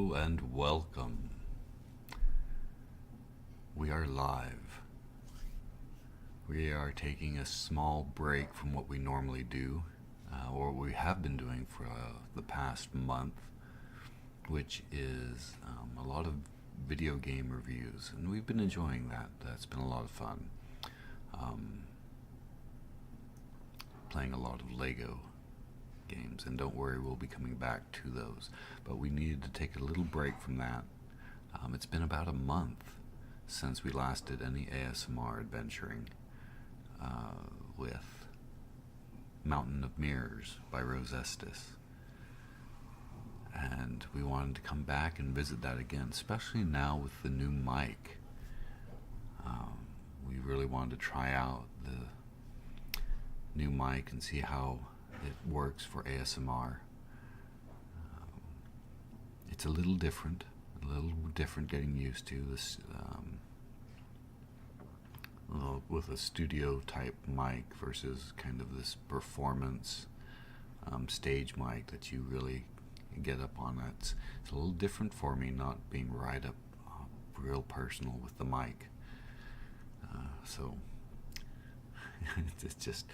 Hello and welcome. We are live. We are taking a small break from what we normally do, or what we have been doing for the past month, which is a lot of video game reviews, and we've been enjoying that. That's been a lot of fun. Playing a lot of Lego games, and don't worry, we'll be coming back to those. But we needed to take a little break from that. It's been about a month since we last did any ASMR adventuring with Mountain of Mirrors by Rose Estes. And we wanted to come back and visit that again, especially now with the new mic. We really wanted to try out the new mic and see how it works for ASMR. It's a little different getting used to this with a studio type mic versus kind of this performance stage mic that you really get up on. It's a little different for me, not being right up real personal with the mic. So it's just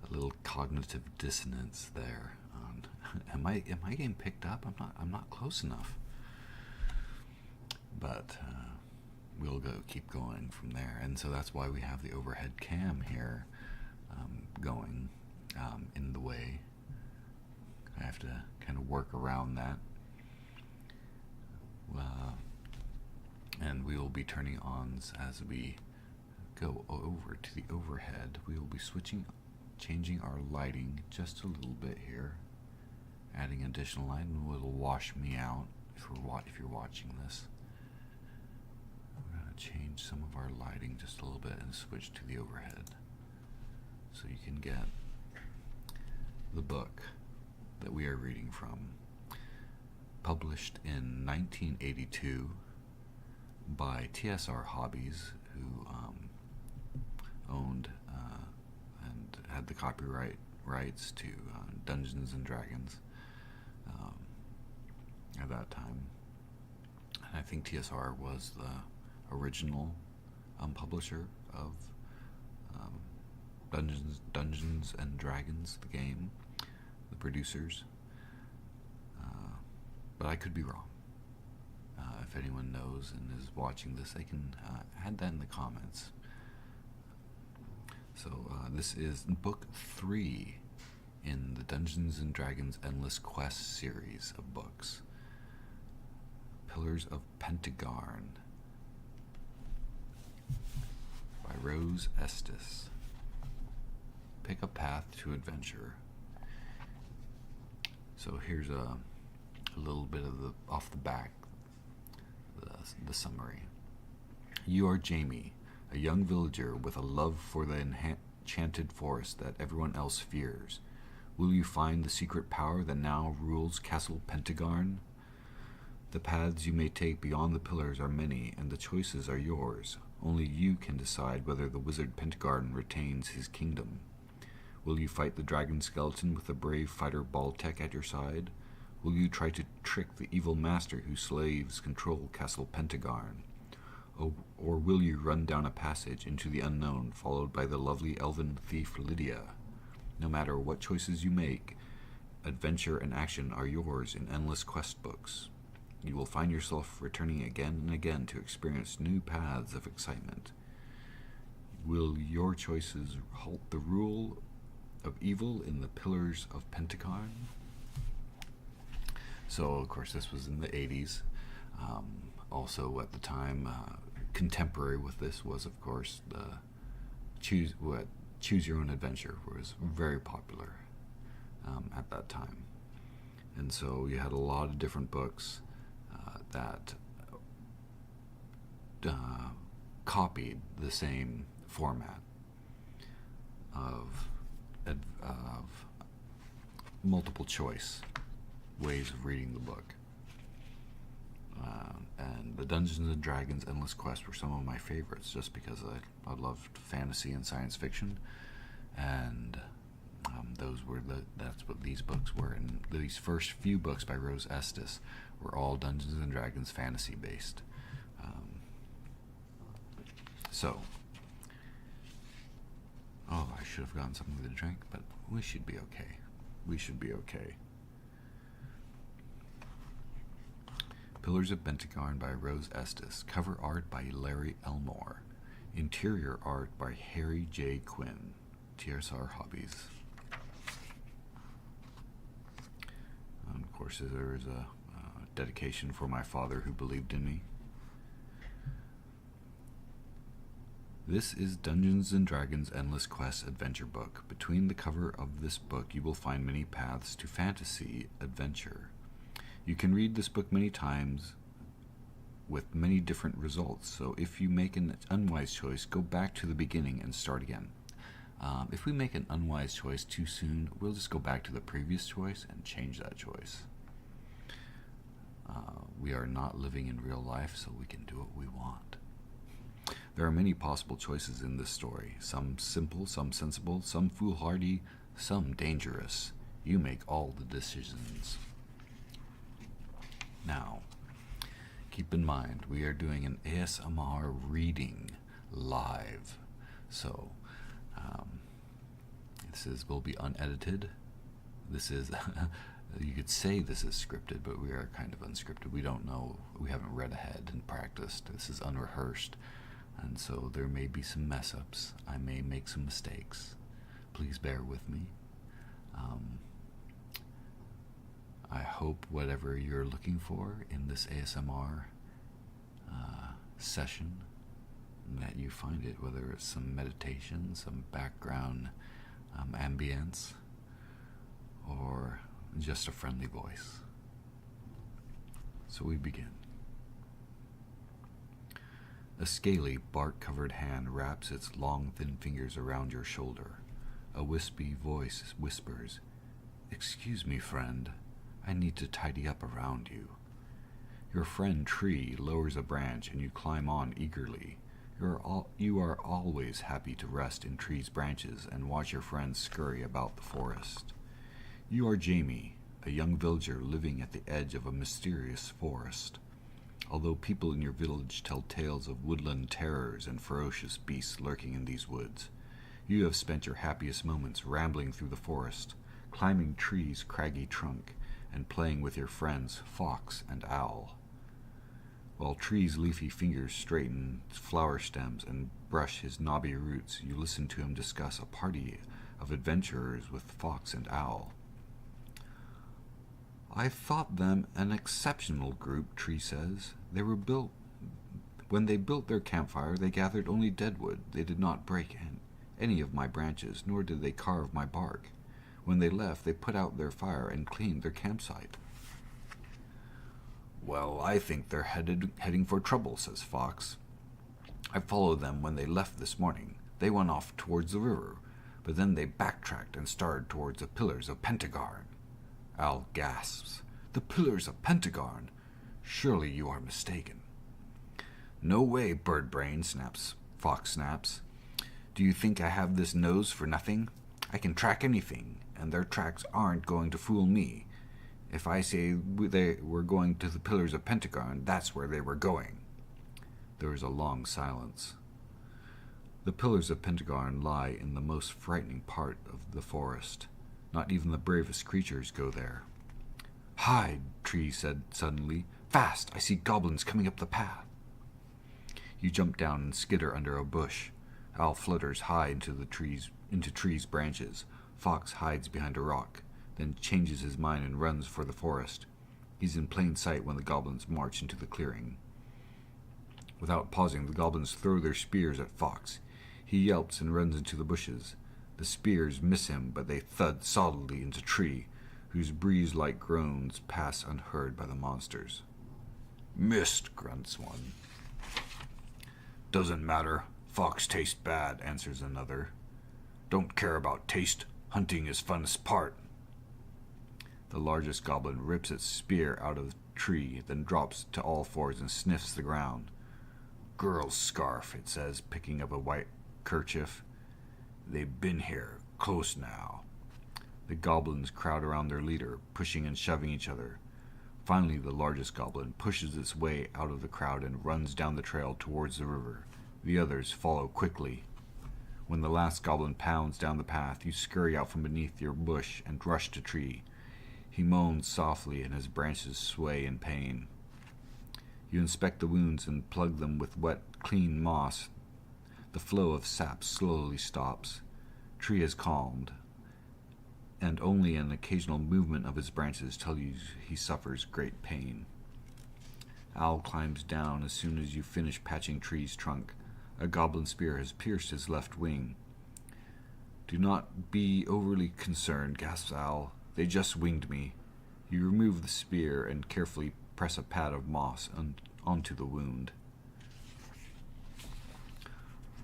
a little cognitive dissonance there. Am I getting picked up? I'm not close enough. But we'll keep going from there, and so that's why we have the overhead cam here going in the way. I have to kind of work around that. And we will be turning ons as we go over to the overhead. We will be changing our lighting just a little bit here, adding additional light, and it'll wash me out if you're watching this. We're going to change some of our lighting just a little bit and switch to the overhead so you can get the book that we are reading from, published in 1982 by TSR Hobbies, who owned and had the copyright rights to Dungeons and Dragons at that time. And I think TSR was the original publisher of Dungeons and Dragons, the game, the producers. But I could be wrong. If anyone knows and is watching this, they can add that in the comments. So this is book 3 in the Dungeons and Dragons Endless Quest series of books, Pillars of Pentegarn by Rose Estes. Pick a path to adventure. So here's a little bit of off the back, the summary. You are Jamie, a young villager with a love for the enchanted forest that everyone else fears. Will you find the secret power that now rules Castle Pentegarn? The paths you may take beyond the pillars are many, and the choices are yours. Only you can decide whether the wizard Pentegarn retains his kingdom. Will you fight the dragon skeleton with the brave fighter Baltec at your side? Will you try to trick the evil master whose slaves control Castle Pentegarn? Or will you run down a passage into the unknown, followed by the lovely elven thief Lydia? No matter what choices you make, adventure and action are yours in endless quest books. You will find yourself returning again and again to experience new paths of excitement. Will your choices halt the rule of evil in the Pillars of Pentegarn? So, of course, this was in the 80s. Also, at the time, contemporary with this was, of course, the Choose Your Own Adventure was very popular at that time. And so you had a lot of different books that copied the same format of multiple choice ways of reading the book. And the Dungeons and Dragons Endless Quest were some of my favorites, just because I loved fantasy and science fiction, and that's what these books were. And these first few books by Rose Estes We're all Dungeons and Dragons fantasy based. I should have gotten something to drink, but we should be okay. We should be okay. Pillars of Pentegarn by Rose Estes. Cover art by Larry Elmore. Interior art by Harry J. Quinn. TSR Hobbies. Of course, there is a dedication for my father who believed in me. This is Dungeons & Dragons Endless Quest adventure book. Between the cover of this book, you will find many paths to fantasy adventure. You can read this book many times with many different results, so if you make an unwise choice, go back to the beginning and start again. If we make an unwise choice too soon, we'll just go back to the previous choice and change that choice. We are not living in real life, so we can do what we want. There are many possible choices in this story. Some simple, some sensible, some foolhardy, some dangerous. You make all the decisions. Now, keep in mind, we are doing an ASMR reading live. So, will be unedited. This is, you could say this is scripted, but we are kind of unscripted. We don't know, we haven't read ahead and practiced. This is unrehearsed. And so there may be some mess-ups. I may make some mistakes. Please bear with me. I hope whatever you're looking for in this ASMR session, that you find it, whether it's some meditation, some background ambience, or just a friendly voice. So we begin. A scaly, bark-covered hand wraps its long, thin fingers around your shoulder. A wispy voice whispers, "Excuse me, friend. I need to tidy up around you." Your friend Tree lowers a branch and you climb on eagerly. You are always happy to rest in Tree's branches and watch your friends scurry about the forest. You are Jamie, a young villager living at the edge of a mysterious forest. Although people in your village tell tales of woodland terrors and ferocious beasts lurking in these woods, you have spent your happiest moments rambling through the forest, climbing Tree's craggy trunk, and playing with your friends Fox and Owl. While Tree's leafy fingers straighten flower stems and brush his knobby roots, you listen to him discuss a party of adventurers with Fox and Owl. "I thought them an exceptional group," Tree says. When they built their campfire, they gathered only deadwood. They did not break any of my branches, nor did they carve my bark. When they left, they put out their fire and cleaned their campsite." "Well, I think they're heading for trouble," says Fox. "I followed them when they left this morning. They went off towards the river, but then they backtracked and started towards the Pillars of Pentegarn." Owl gasps. "The Pillars of Pentegarn? Surely you are mistaken." "No way, Birdbrain," Fox snaps. "Do you think I have this nose for nothing? I can track anything, and their tracks aren't going to fool me. If I say they were going to the Pillars of Pentegarn, that's where they were going." There is a long silence. The Pillars of Pentegarn lie in the most frightening part of the forest. Not even the bravest creatures go there. "Hide," Tree said suddenly. "Fast! I see goblins coming up the path." You jump down and skitter under a bush. Owl flutters high into Tree's branches. Fox hides behind a rock, then changes his mind and runs for the forest. He's in plain sight when the goblins march into the clearing. Without pausing, the goblins throw their spears at Fox. He yelps and runs into the bushes. The spears miss him, but they thud solidly into Tree, whose breeze-like groans pass unheard by the monsters. "Missed," grunts one. "Doesn't matter. Fox tastes bad," answers another. "Don't care about taste. Hunting is funnest part." The largest goblin rips its spear out of the Tree, then drops to all fours and sniffs the ground. "Girl's scarf," it says, picking up a white kerchief. "They've been here, close now." The goblins crowd around their leader, pushing and shoving each other. Finally, the largest goblin pushes its way out of the crowd and runs down the trail towards the river. The others follow quickly. When the last goblin pounds down the path, you scurry out from beneath your bush and rush to Tree. He moans softly and his branches sway in pain. You inspect the wounds and plug them with wet, clean moss. The flow of sap slowly stops. Tree has calmed, and only an occasional movement of his branches tell you he suffers great pain. Owl climbs down as soon as you finish patching Tree's trunk. A goblin spear has pierced his left wing. "Do not be overly concerned," gasps Owl. "They just winged me." You remove the spear and carefully press a pad of moss onto the wound.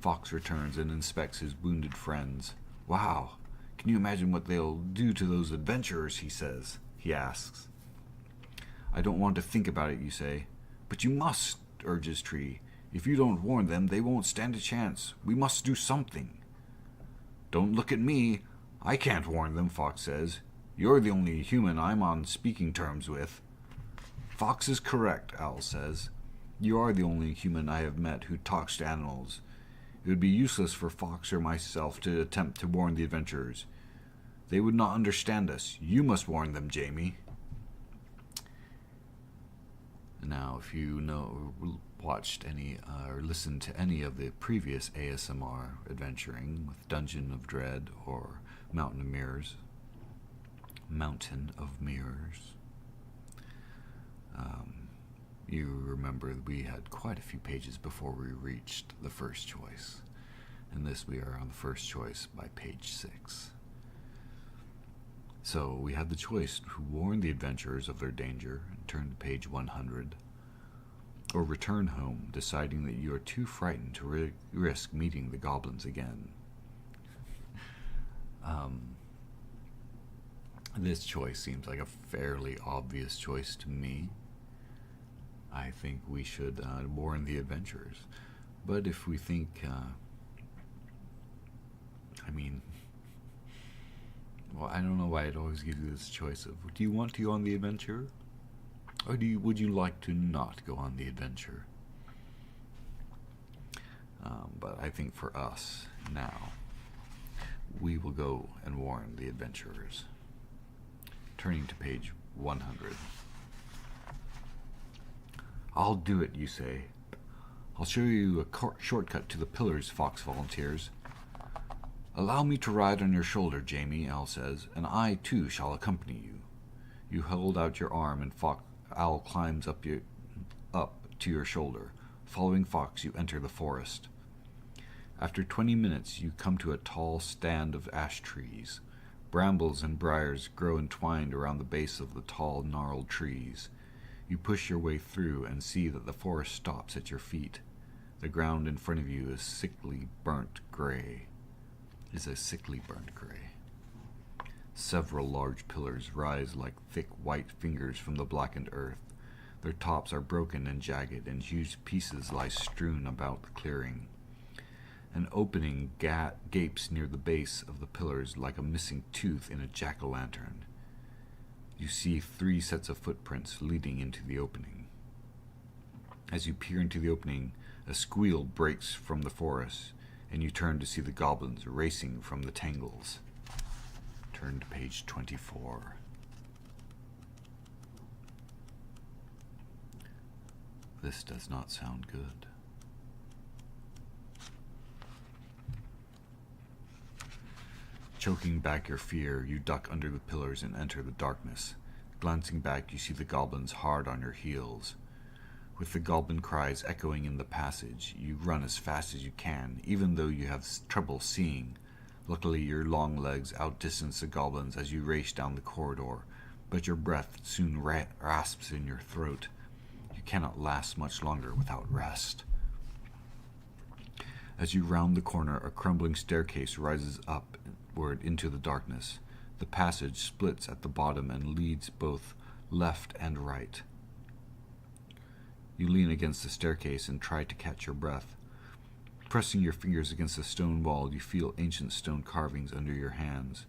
Fox returns and inspects his wounded friends. "Wow, can you imagine what they'll do to those adventurers?" he asks. "I don't want to think about it," you say. "But you must," urges Tree. "If you don't warn them, they won't stand a chance. We must do something." "Don't look at me. I can't warn them," Fox says. "You're the only human I'm on speaking terms with." "Fox is correct," Owl says. "You are the only human I have met who talks to animals. It would be useless for Fox or myself to attempt to warn the adventurers. They would not understand us. You must warn them, Jamie." Now, if you watched any or listened to any of the previous ASMR adventuring with Dungeon of Dread or Mountain of Mirrors, you remember we had quite a few pages before we reached the first choice. In this, we are on the first choice by page 6. So we had the choice to warn the adventurers of their danger and turn to page 100, or return home, deciding that you are too frightened to risk meeting the goblins again. This choice seems like a fairly obvious choice to me. I think we should warn the adventurers. But if we think, I don't know why I'd always give you this choice of, do you want to go on the adventure? Or would you like to not go on the adventure? But I think for us, now, we will go and warn the adventurers. Turning to page 100. "I'll do it," you say. "I'll show you a shortcut to the Pillars," Fox volunteers. "Allow me to ride on your shoulder, Jamie," Owl says, "and I, too, shall accompany you." You hold out your arm, and Owl climbs up to your shoulder. Following Fox, you enter the forest. After 20 minutes, you come to a tall stand of ash trees. Brambles and briars grow entwined around the base of the tall, gnarled trees. You push your way through and see that the forest stops at your feet. The ground in front of you is a sickly burnt gray. Several large pillars rise like thick white fingers from the blackened earth. Their tops are broken and jagged, and huge pieces lie strewn about the clearing. An opening gapes near the base of the pillars like a missing tooth in a jack-o'-lantern. You see 3 sets of footprints leading into the opening. As you peer into the opening, a squeal breaks from the forest, and you turn to see the goblins racing from the tangles. Turn to page 24. This does not sound good. Choking back your fear, you duck under the pillars and enter the darkness. Glancing back, you see the goblins hard on your heels. With the goblin cries echoing in the passage, you run as fast as you can, even though you have trouble seeing. Luckily, your long legs outdistance the goblins as you race down the corridor, but your breath soon rasps in your throat. You cannot last much longer without rest. As you round the corner, a crumbling staircase rises upward into the darkness. The passage splits at the bottom and leads both left and right. You lean against the staircase and try to catch your breath. Pressing your fingers against the stone wall, you feel ancient stone carvings under your hands.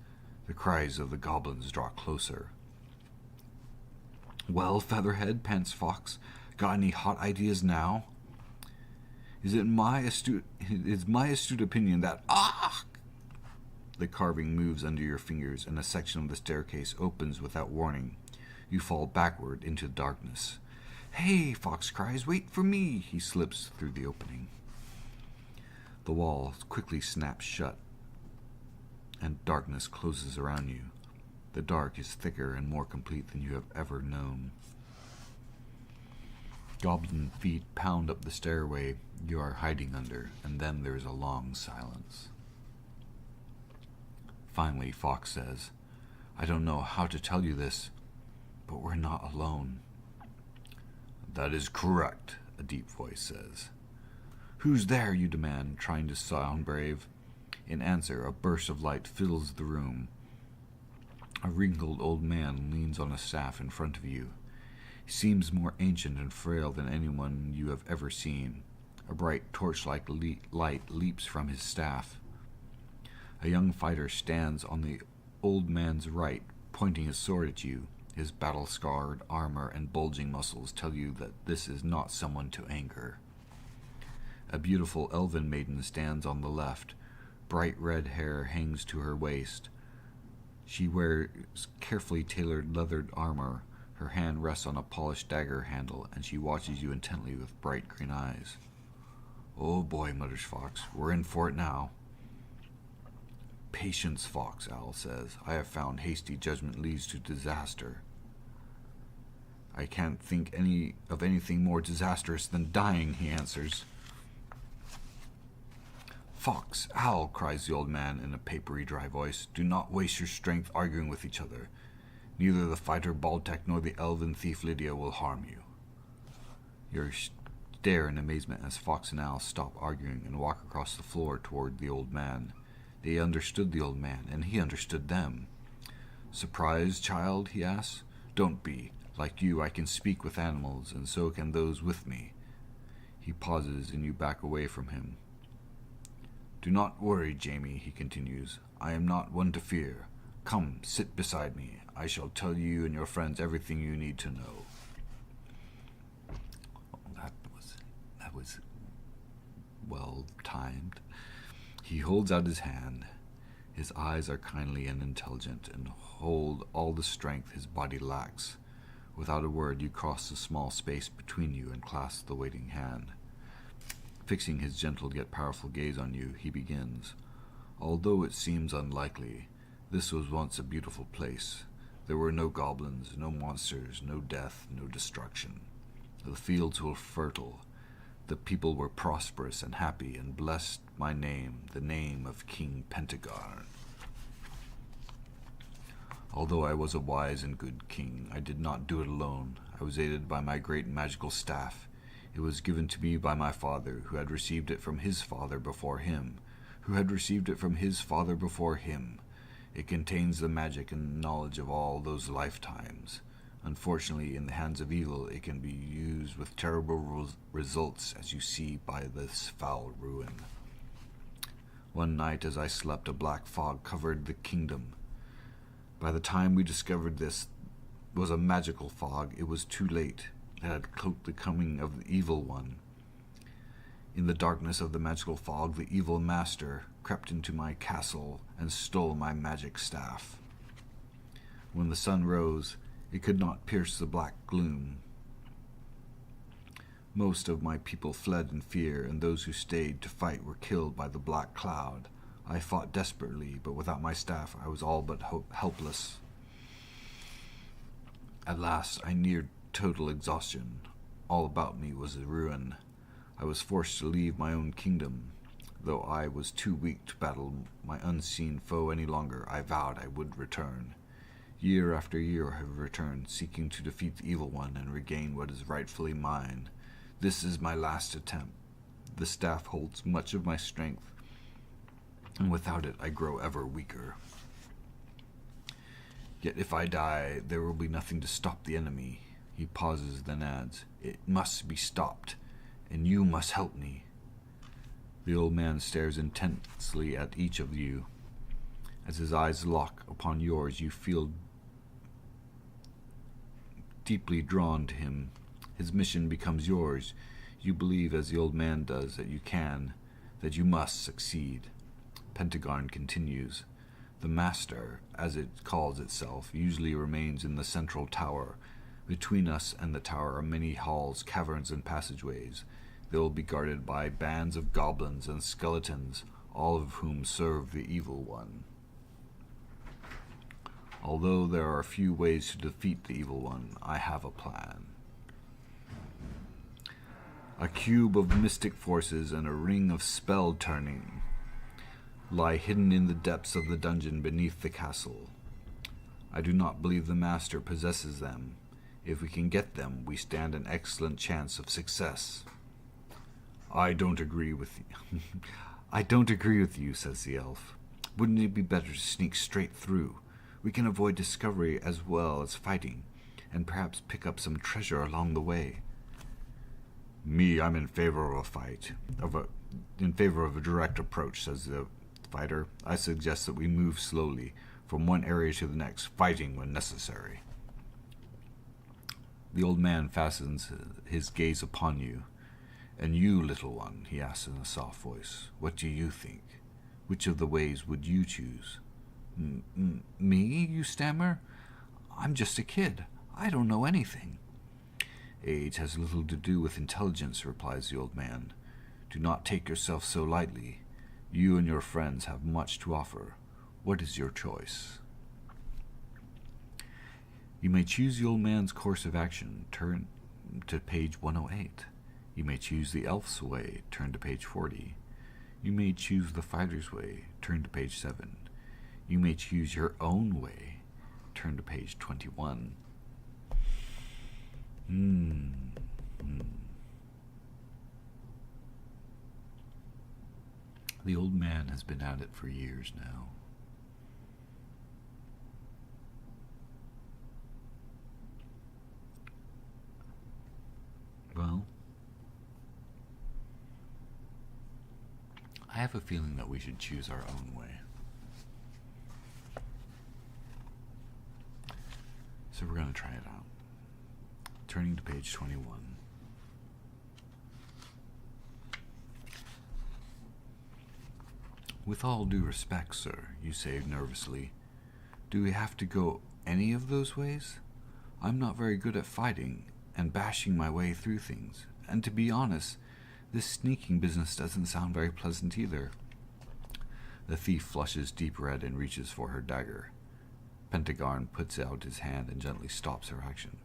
The cries of the goblins draw closer. Well, Featherhead, pants Fox, got any hot ideas now? Is my astute opinion that the carving moves under your fingers, and a section of the staircase opens without warning. You fall backward into darkness. Hey, Fox cries, wait for me! He slips through the opening. The wall quickly snaps shut, and darkness closes around you. The dark is thicker and more complete than you have ever known. Goblin feet pound up the stairway you are hiding under, and then there is a long silence. Finally, Fox says, I don't know how to tell you this, but we're not alone. That is correct, a deep voice says. Who's there, you demand, trying to sound brave. In answer, a burst of light fills the room. A wrinkled old man leans on a staff in front of you. He seems more ancient and frail than anyone you have ever seen. A bright torch-like light leaps from his staff. A young fighter stands on the old man's right, pointing his sword at you. His battle-scarred armor and bulging muscles tell you that this is not someone to anger. A beautiful elven maiden stands on the left. Bright red hair hangs to her waist. She wears carefully tailored leathered armor. Her hand rests on a polished dagger handle, and she watches you intently with bright green eyes. Oh boy, mutters Fox. We're in for it now. Patience, Fox, Owl says. I have found hasty judgment leads to disaster. I can't think of anything more disastrous than dying, he answers. Fox, Owl, cries the old man in a papery, dry voice. Do not waste your strength arguing with each other. Neither the fighter Baltec nor the elven thief Lydia will harm you. You stare in amazement as Fox and Owl stop arguing and walk across the floor toward the old man. They understood the old man, and he understood them. Surprised, child, he asks. Don't be. Like you, I can speak with animals, and so can those with me. He pauses, and you back away from him. Do not worry, Jamie, he continues. I am not one to fear. Come, sit beside me. I shall tell you and your friends everything you need to know. Oh, that was well timed. He holds out his hand. His eyes are kindly and intelligent and hold all the strength his body lacks. Without a word, you cross the small space between you and clasp the waiting hand. Fixing his gentle yet powerful gaze on you, he begins. Although it seems unlikely, this was once a beautiful place. There were no goblins, no monsters, no death, no destruction. The fields were fertile. The people were prosperous and happy and blessed my name, the name of King Pentegarn. Although I was a wise and good king, I did not do it alone. I was aided by my great magical staff. It was given to me by my father, who had received it from his father before him, who had received it from his father before him. It contains the magic and knowledge of all those lifetimes. Unfortunately, in the hands of evil, it can be used with terrible results, as you see by this foul ruin. One night as I slept, a black fog covered the kingdom. By the time we discovered this was a magical fog, it was too late. It had cloaked the coming of the evil one. In the darkness of the magical fog, the evil master crept into my castle and stole my magic staff. When the sun rose, it could not pierce the black gloom. Most of my people fled in fear, and those who stayed to fight were killed by the black cloud. I fought desperately, but without my staff I was all but helpless. At last I neared total exhaustion. All about me was a ruin. I was forced to leave my own kingdom. Though I was too weak to battle my unseen foe any longer, I vowed I would return. Year after year I have returned, seeking to defeat the evil one and regain what is rightfully mine. This is my last attempt. The staff holds much of my strength, and without it I grow ever weaker. Yet if I die, there will be nothing to stop the enemy. He pauses, then adds, It must be stopped, and you must help me. The old man stares intensely at each of you. As his eyes lock upon yours, you feel deeply drawn to him. His mission becomes yours. You believe, as the old man does, that you can, that you must succeed. Pentegarn continues. The Master, as it calls itself, usually remains in the central tower. Between us and the tower are many halls, caverns, and passageways. They will be guarded by bands of goblins and skeletons, all of whom serve the Evil One. Although there are few ways to defeat the Evil One, I have a plan. A cube of mystic forces and a ring of spell turning lie hidden in the depths of the dungeon beneath the castle. I do not believe the Master possesses them. If we can get them, we stand an excellent chance of success. I don't agree with you. I don't agree with you, says the elf. Wouldn't it be better to sneak straight through? We can avoid discovery as well as fighting, and perhaps pick up some treasure along the way. I'm in favor of a fight, in favor of a direct approach, says the fighter. I suggest that we move slowly, from one area to the next, fighting when necessary. The old man fastens his gaze upon you. And you, little one, he asks in a soft voice, what do you think? Which of the ways would you choose? Me, you stammer? I'm just a kid. I don't know anything. Age has little to do with intelligence, replies the old man. Do not take yourself so lightly. You and your friends have much to offer. What is your choice? You may choose the old man's course of action. Turn to page 108. You may choose the elf's way. Turn to page 40. You may choose the fighter's way. Turn to page 7. You may choose your own way. Turn to page 21. The old man has been at it for years now. Well, I have a feeling that we should choose our own way. So we're going to try it out. Turning to page 21. With all due respect, sir, you say nervously, do we have to go any of those ways? I'm not very good at fighting and bashing my way through things, and to be honest, this sneaking business doesn't sound very pleasant either. The thief flushes deep red and reaches for her dagger. Pentegarn puts out his hand and gently stops her action.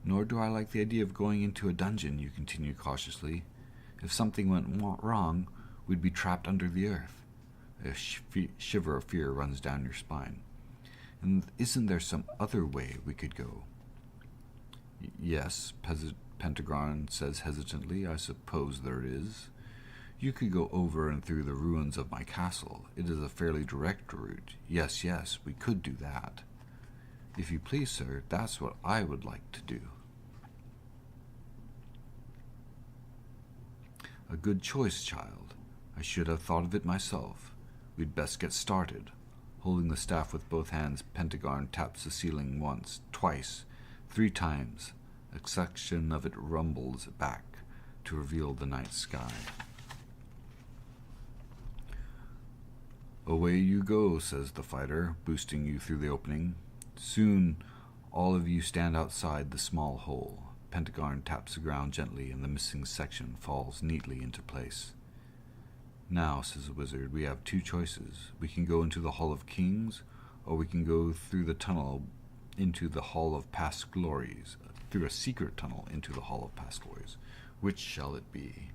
Nor do I like the idea of going into a dungeon, you continue cautiously. If something went wrong, we'd be trapped under the earth. A shiver of fear runs down your spine. And isn't there some other way we could go? Yes, Pentegarn says hesitantly, I suppose there is. You could go over and through the ruins of my castle. It is a fairly direct route. Yes, we could do that. If you please, sir, that's what I would like to do. A good choice, child. I should have thought of it myself. We'd best get started. Holding the staff with both hands, Pentegarn taps the ceiling once, twice, 3 times. A section of it rumbles back to reveal the night sky. Away you go, says the fighter, boosting you through the opening. Soon, all of you stand outside the small hole. Pentegarn taps the ground gently, and the missing section falls neatly into place. Now, says the wizard, we have 2 choices. We can go into the Hall of Kings, or we can go through the tunnel into the Hall of Past Glories, through a secret tunnel into the Hall of Past Glories. Which shall it be?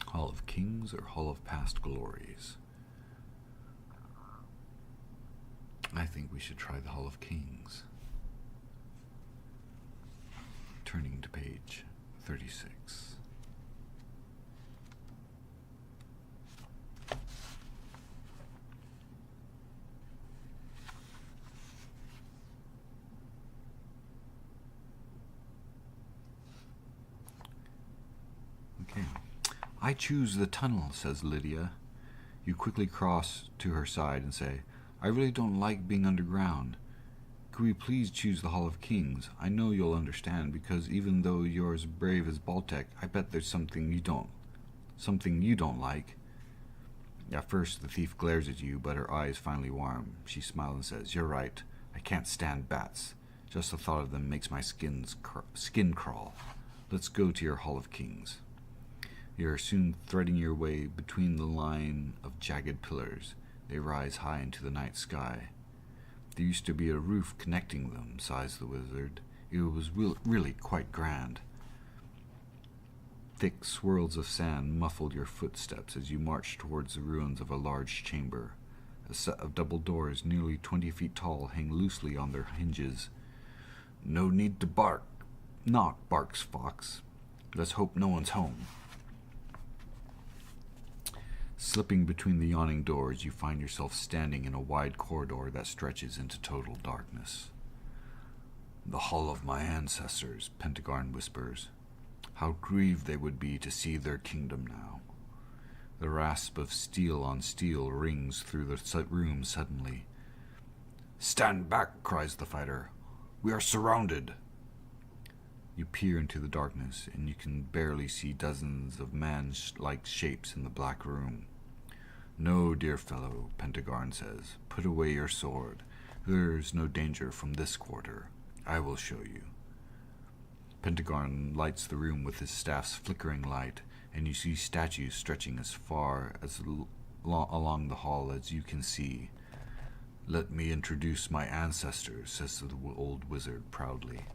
Hall of Kings or Hall of Past Glories? I think we should try the Hall of Kings. Turning to page 36. Okay. I choose the tunnel, says Lydia. You quickly cross to her side and say, "I really don't like being underground. Could we please choose the Hall of Kings? I know you'll understand, because even though you're as brave as Baltic, I bet there's something you don't like." At first, the thief glares at you, but her eyes finally warm. She smiles and says, "You're right. I can't stand bats. Just the thought of them makes my skin crawl. Let's go to your Hall of Kings." You are soon threading your way between the line of jagged pillars. They rise high into the night sky. "There used to be a roof connecting them," sighs the wizard. "It was really quite grand." Thick swirls of sand muffled your footsteps as you march towards the ruins of a large chamber. A set of double doors nearly 20 feet tall hang loosely on their hinges. "No need to knock," barks Fox. "Let's hope no one's home." Slipping between the yawning doors, you find yourself standing in a wide corridor that stretches into total darkness. "The hall of my ancestors," Pentegarn whispers. "How grieved they would be to see their kingdom now." The rasp of steel on steel rings through the room suddenly. "Stand back," cries the fighter. "We are surrounded." You peer into the darkness, and you can barely see dozens of man-like shapes in the black room. "No, dear fellow," Pentegarn says. "Put away your sword. There is no danger from this quarter. I will show you." Pentegarn lights the room with his staff's flickering light, and you see statues stretching as far as along the hall as you can see. "Let me introduce my ancestors," says the old wizard proudly.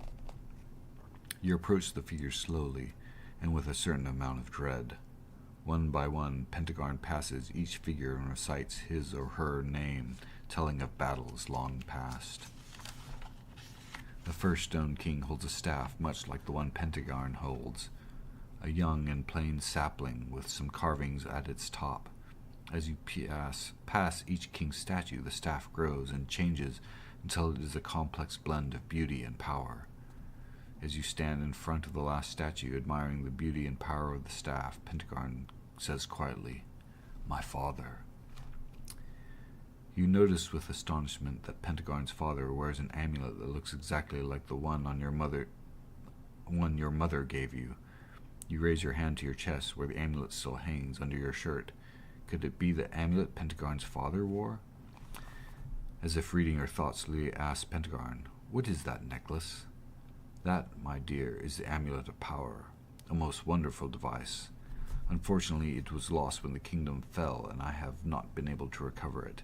You approach the figures slowly, and with a certain amount of dread. One by one, Pentegarn passes each figure and recites his or her name, telling of battles long past. The first Stone King holds a staff much like the one Pentegarn holds, a young and plain sapling with some carvings at its top. As you pass each king's statue, the staff grows and changes until it is a complex blend of beauty and power. As you stand in front of the last statue, admiring the beauty and power of the staff, Pentegarn says quietly, "My father." You notice with astonishment that Pentegarn's father wears an amulet that looks exactly like the one your mother gave you. You raise your hand to your chest, where the amulet still hangs under your shirt. Could it be the amulet Pentegarn's father wore? As if reading her thoughts, Lydia asks Pentegarn, "What is that necklace?" "That, my dear, is the amulet of power, a most wonderful device. Unfortunately, it was lost when the kingdom fell, and I have not been able to recover it.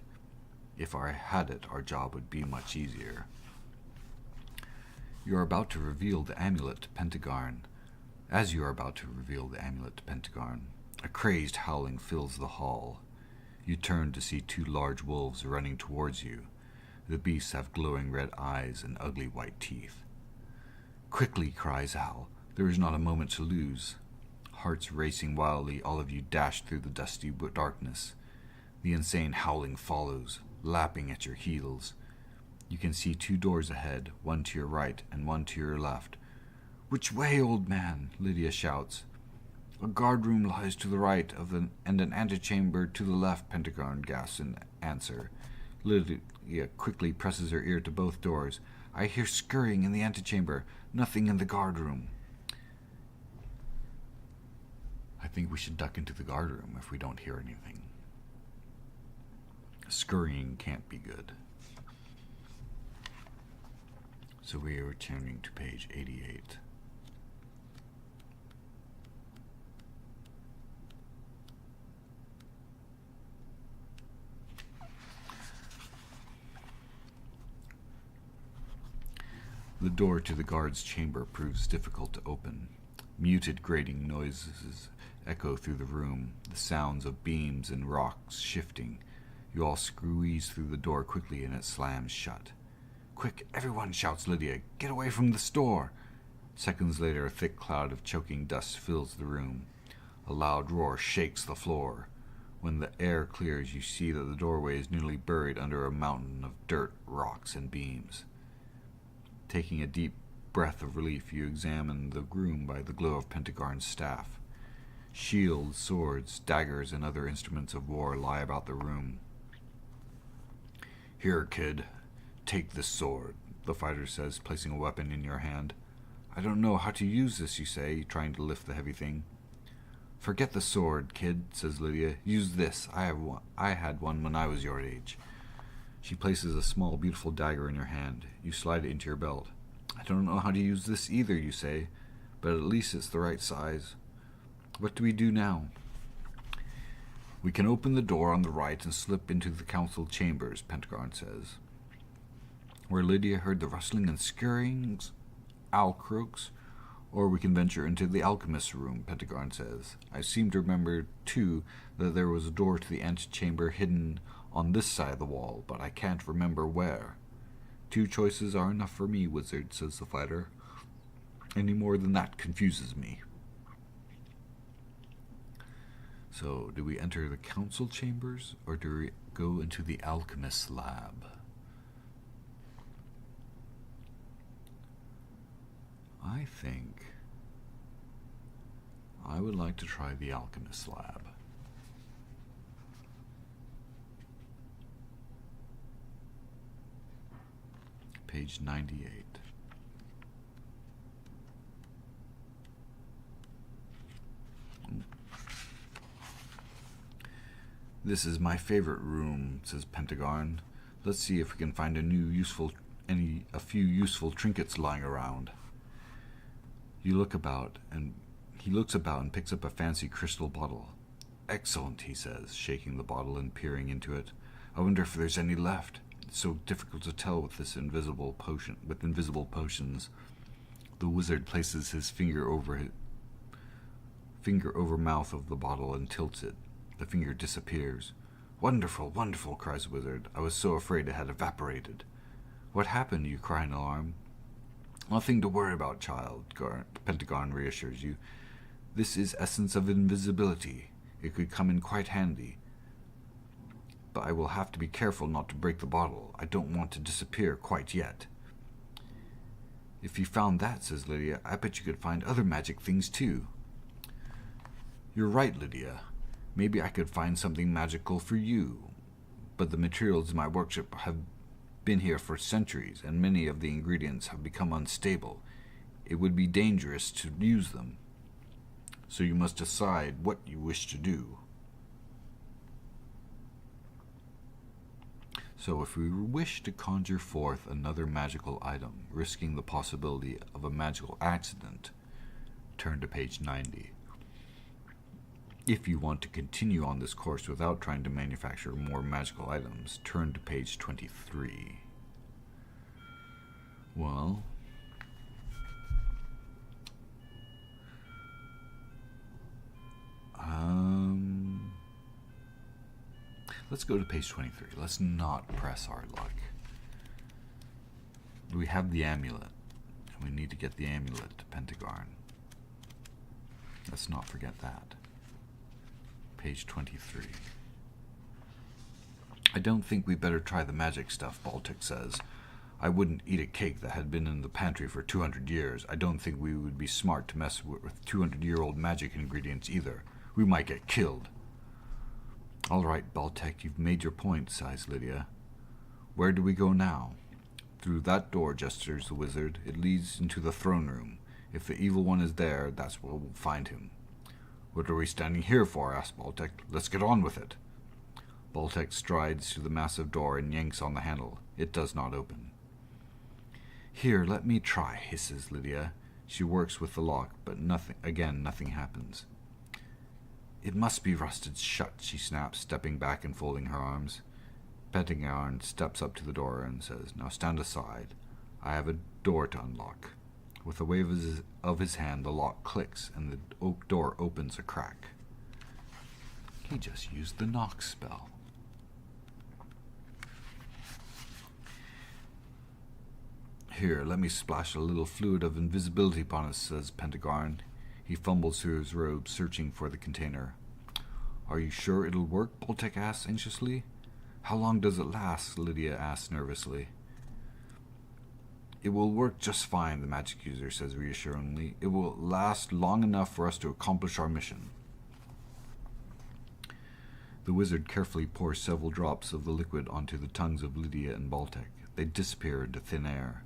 If I had it, our job would be much easier." You are about to reveal the amulet to Pentegarn. As you are about to reveal the amulet to Pentegarn, a crazed howling fills the hall. You turn to see two large wolves running towards you. The beasts have glowing red eyes and ugly white teeth. "Quickly," cries Hal. "There is not a moment to lose." Hearts racing wildly, all of you dash through the dusty darkness. The insane howling follows, lapping at your heels. You can see two doors ahead, one to your right and one to your left. "Which way, old man?" Lydia shouts. "A guardroom lies to the right and an antechamber to the left," Pentegarn gasps in answer. Lydia quickly presses her ear to both doors. "I hear scurrying in the antechamber, nothing in the guardroom." I think we should duck into the guardroom if we don't hear anything. Scurrying can't be good. So we are returning to page 88. The door to the guard's chamber proves difficult to open. Muted grating noises echo through the room, the sounds of beams and rocks shifting. You all squeeze through the door quickly and it slams shut. "Quick, everyone," shouts Lydia. "Get away from the store." Seconds later, a thick cloud of choking dust fills the room. A loud roar shakes the floor. When the air clears, you see that the doorway is nearly buried under a mountain of dirt, rocks, and beams. Taking a deep breath of relief, you examine the room by the glow of Pentegarn's staff. Shields, swords, daggers, and other instruments of war lie about the room. "Here, kid, take this sword," the fighter says, placing a weapon in your hand. "I don't know how to use this," you say, trying to lift the heavy thing. "Forget the sword, kid," says Lydia. "Use this. I had one when I was your age." She places a small, beautiful dagger in your hand. You slide it into your belt. "I don't know how to use this either," you say, "but at least it's the right size. What do we do now?" "We can open the door on the right and slip into the council chambers," Pentegarn says. Where Lydia heard the rustling and scurryings, owl croaks, or we can venture into the alchemist's room, Pentegarn says. "I seem to remember, too, that there was a door to the antechamber hidden on this side of the wall, but I can't remember where." "Two choices are enough for me, wizard," says the fighter. "Any more than that confuses me." So, do we enter the council chambers, or do we go into the alchemist's lab? I think I would like to try the alchemist's lab. Page 98. "This is my favorite room," says Pentegarn. "Let's see if we can find a few useful trinkets lying around." He looks about and picks up a fancy crystal bottle. "Excellent," he says, shaking the bottle and peering into it. "I wonder if there's any left. It's so difficult to tell with invisible potions." The wizard places his finger over mouth of the bottle and tilts it. The finger disappears. "Wonderful, wonderful," cries the wizard. "I was so afraid it had evaporated." "What happened?" you cry in alarm. "Nothing to worry about, child," Pentegarn reassures you. "This is essence of invisibility. It could come in quite handy. But I will have to be careful not to break the bottle. I don't want to disappear quite yet." "If you found that," says Lydia, "I bet you could find other magic things too." "You're right, Lydia. Maybe I could find something magical for you. But the materials in my workshop have been here for centuries, and many of the ingredients have become unstable. It would be dangerous to use them. So you must decide what you wish to do." So if we wish to conjure forth another magical item, risking the possibility of a magical accident, turn to page 90. If you want to continue on this course without trying to manufacture more magical items, turn to page 23. Well, let's go to page 23. Let's not press our luck. We have the amulet, and we need to get the amulet to Pentegarn. Let's not forget that. Page 23. "I don't think we better try the magic stuff," Baltic says. "I wouldn't eat a cake that had been in the pantry for 200 years. I don't think we would be smart to mess with 200-year-old magic ingredients either. We might get killed." "All right, Baltic, you've made your point," sighs Lydia. "Where do we go now?" "Through that door," gestures the wizard. "It leads into the throne room. If the evil one is there, that's where we'll find him." "What are we standing here for?" asks Baltic. "Let's get on with it." Baltic strides to the massive door and yanks on the handle. It does not open. "Here, let me try," hisses Lydia. She works with the lock, but nothing happens. "It must be rusted shut," she snaps, stepping back and folding her arms. Pentegarn steps up to the door and says, "Now stand aside. I have a door to unlock." With a wave of his hand, the lock clicks, and the oak door opens a crack. He just used the knock spell. "Here, let me splash a little fluid of invisibility upon us," says Pentegarn. He fumbles through his robe, searching for the container. "Are you sure it'll work?" Baltic asks anxiously. "How long does it last?" Lydia asks nervously. "It will work just fine," the magic user says reassuringly. "It will last long enough for us to accomplish our mission." The wizard carefully pours several drops of the liquid onto the tongues of Lydia and Baltic. They disappear into thin air.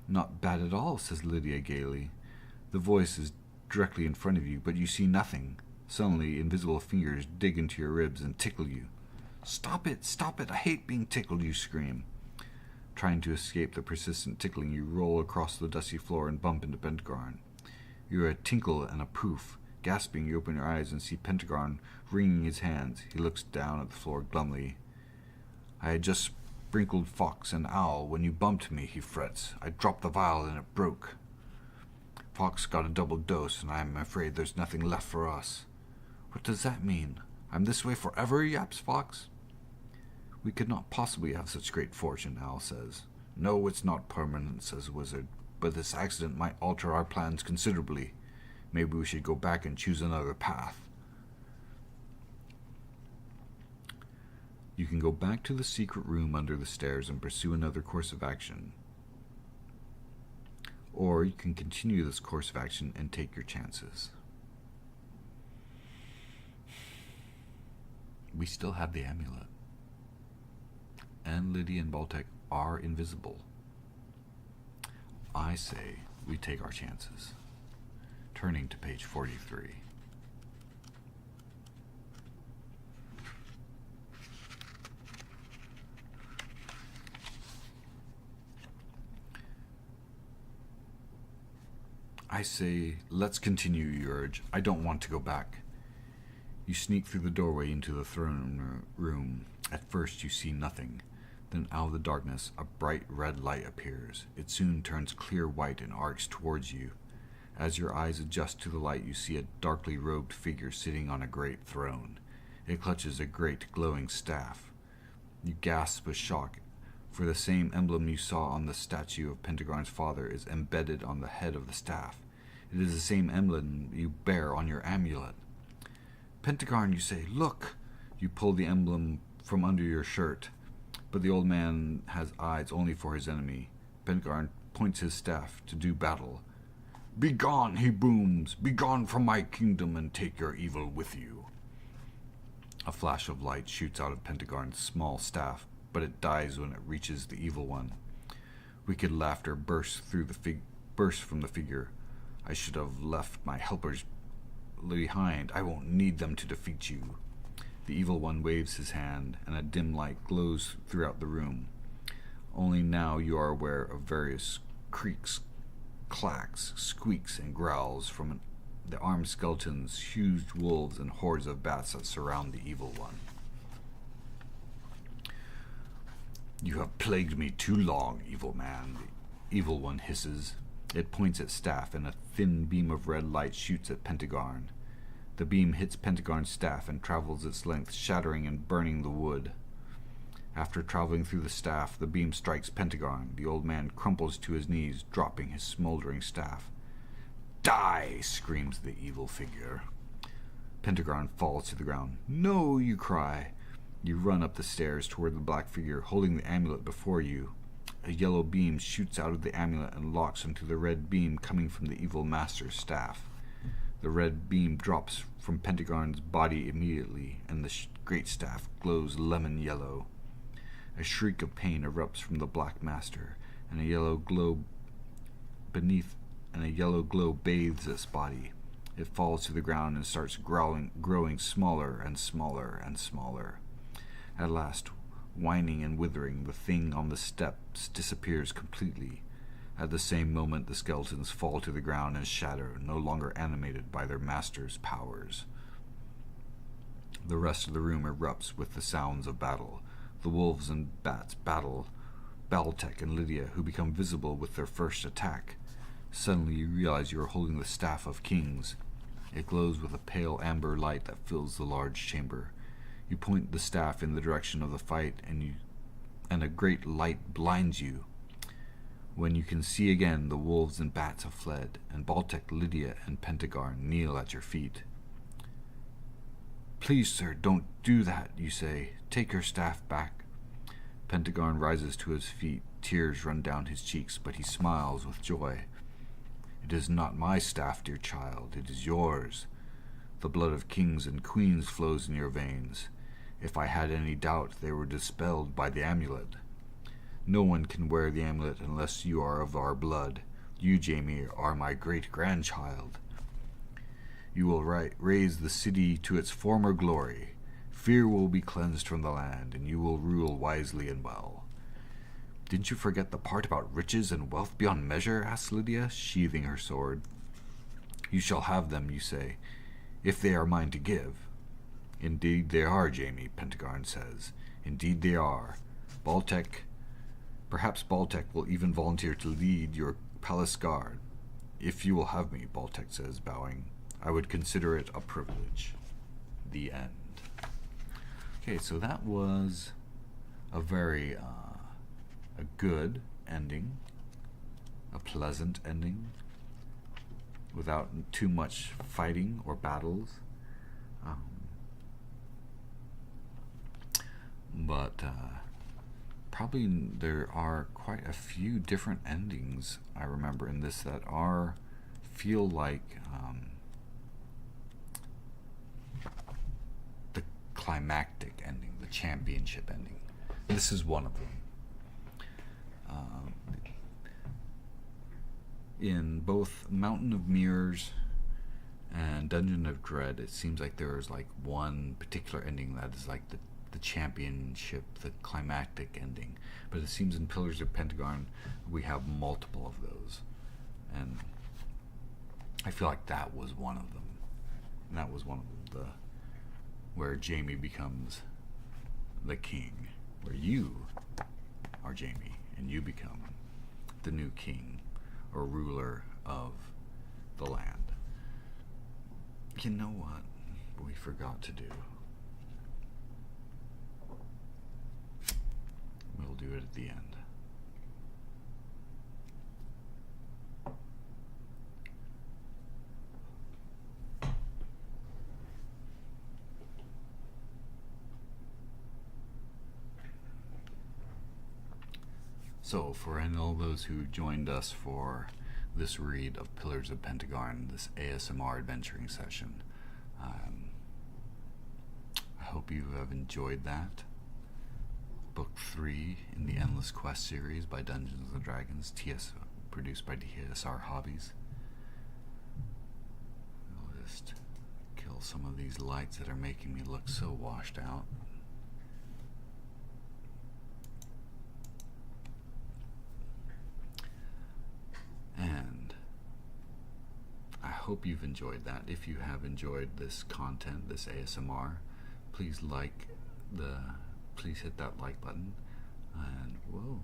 "Not bad at all," says Lydia gaily. The voice is directly in front of you, but you see nothing. Suddenly, invisible fingers dig into your ribs and tickle you. Stop it! I hate being tickled," you scream. Trying to escape the persistent tickling, you roll across the dusty floor and bump into Pentegarn. You hear a tinkle and a poof. Gasping, you open your eyes and see Pentegarn wringing his hands. He looks down at the floor glumly. "I had just sprinkled Fox and Owl when you bumped me," he frets. "I dropped the vial and it broke. Fox got a double dose, and I'm afraid there's nothing left for us." "What does that mean? I'm this way forever?" yaps Fox. "We could not possibly have such great fortune," Owl says. "No, it's not permanent," says the wizard, "but this accident might alter our plans considerably. Maybe we should go back and choose another path." You can go back to the secret room under the stairs and pursue another course of action. Or you can continue this course of action and take your chances. We still have the amulet. And Lydia and Baltic are invisible. I say we take our chances. Turning to page 43. I say, let's continue, you urge. I don't want to go back. You sneak through the doorway into the throne room. At first you see nothing. Then out of the darkness, a bright red light appears. It soon turns clear white and arcs towards you. As your eyes adjust to the light, you see a darkly robed figure sitting on a great throne. It clutches a great glowing staff. You gasp with shock, for the same emblem you saw on the statue of Pentegarn's father is embedded on the head of the staff. It is the same emblem you bear on your amulet. "Pentegarn," you say, "look!" You pull the emblem from under your shirt, but the old man has eyes only for his enemy. Pentegarn points his staff to do battle. "Begone," he booms, "begone from my kingdom and take your evil with you." A flash of light shoots out of Pentegarn's small staff, but it dies when it reaches the evil one. Wicked laughter bursts from the figure. "I should have left my helpers behind. I won't need them to defeat you." The evil one waves his hand, and a dim light glows throughout the room. Only now you are aware of various creaks, clacks, squeaks, and growls from the armed skeletons, huge wolves, and hordes of bats that surround the evil one. "You have plagued me too long, evil man," the evil one hisses. It points its staff, and a thin beam of red light shoots at Pentegarn. The beam hits Pentegarn's staff and travels its length, shattering and burning the wood. After traveling through the staff, the beam strikes Pentegarn. The old man crumples to his knees, dropping his smoldering staff. "Die!" screams the evil figure. Pentegarn falls to the ground. "No!" you cry. You run up the stairs toward the black figure, holding the amulet before you. A yellow beam shoots out of the amulet and locks into the red beam coming from the evil master's staff. The red beam drops from Pentegarn's body immediately, and the great staff glows lemon yellow. A shriek of pain erupts from the black master, and a yellow glow bathes its body. It falls to the ground and starts growing smaller and smaller and smaller. At last, whining and withering, the thing on the steps disappears completely. At the same moment, the skeletons fall to the ground and shatter, no longer animated by their master's powers. The rest of the room erupts with the sounds of battle. The wolves and bats battle Baltic and Lydia, who become visible with their first attack. Suddenly you realize you are holding the Staff of Kings. It glows with a pale amber light that fills the large chamber. You point the staff in the direction of the fight, and a great light blinds you. When you can see again, the wolves and bats have fled, and Baltic, Lydia, and Pentegarn kneel at your feet. "Please, sir, don't do that," you say. "Take your staff back." Pentegarn rises to his feet. Tears run down his cheeks, but he smiles with joy. "It is not my staff, dear child. It is yours. The blood of kings and queens flows in your veins. If I had any doubt, they were dispelled by the amulet. No one can wear the amulet unless you are of our blood. You, Jamie, are my great-grandchild. You will raise the city to its former glory. Fear will be cleansed from the land, and you will rule wisely and well. Didn't you forget the part about riches and wealth beyond measure? Asked Lydia, sheathing her sword. You shall have them, you say, if they are mine to give. Indeed they are, Jamie, Pentegarn says. Indeed they are. Perhaps Baltec will even volunteer to lead your palace guard. If you will have me, Baltec says, bowing, I would consider it a privilege. The end. Okay, so that was a very a good ending, a pleasant ending, without too much fighting or battles. But probably there are quite a few different endings I remember in this that feel like the climactic ending, the championship ending. This is one of them. In both Mountain of Mirrors and Dungeon of Dread, it seems like there is like one particular ending that is like the championship, the climactic ending. But it seems in Pillars of Pentegarn we have multiple of those. And I feel like that was one of them. And that was one of them, where Jamie becomes the king, where you are Jamie and you become the new king or ruler of the land. You know what we forgot to do? We'll do it at the end. So, for all those who joined us for this read of Pillars of Pentegarn, this ASMR adventuring session, I hope you have enjoyed that. Book 3 in the Endless Quest series by Dungeons & Dragons, produced by TSR Hobbies. I'll just kill some of these lights that are making me look so washed out. And I hope you've enjoyed that. If you have enjoyed this content, this ASMR, please hit that like button. And whoa,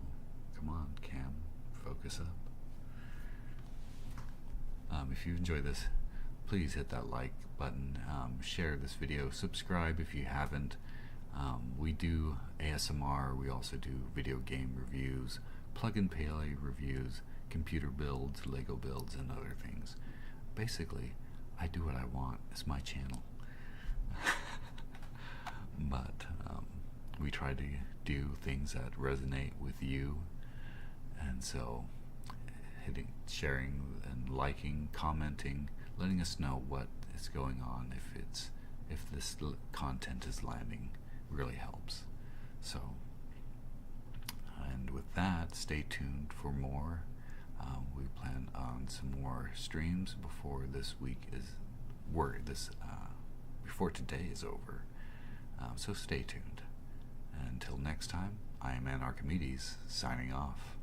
come on, Cam, focus up. If you enjoy this, please hit that like button. Share this video. Subscribe if you haven't. We do ASMR. We also do video game reviews, plug-and-play reviews, computer builds, Lego builds, and other things. Basically, I do what I want. It's my channel. But we try to do things that resonate with you, and so sharing and liking, commenting, letting us know what is going on, if this content is landing, really helps. So, and with that, stay tuned for more. We plan on some more streams before this week before today is over. So stay tuned. Until next time, I am Archimedes, signing off.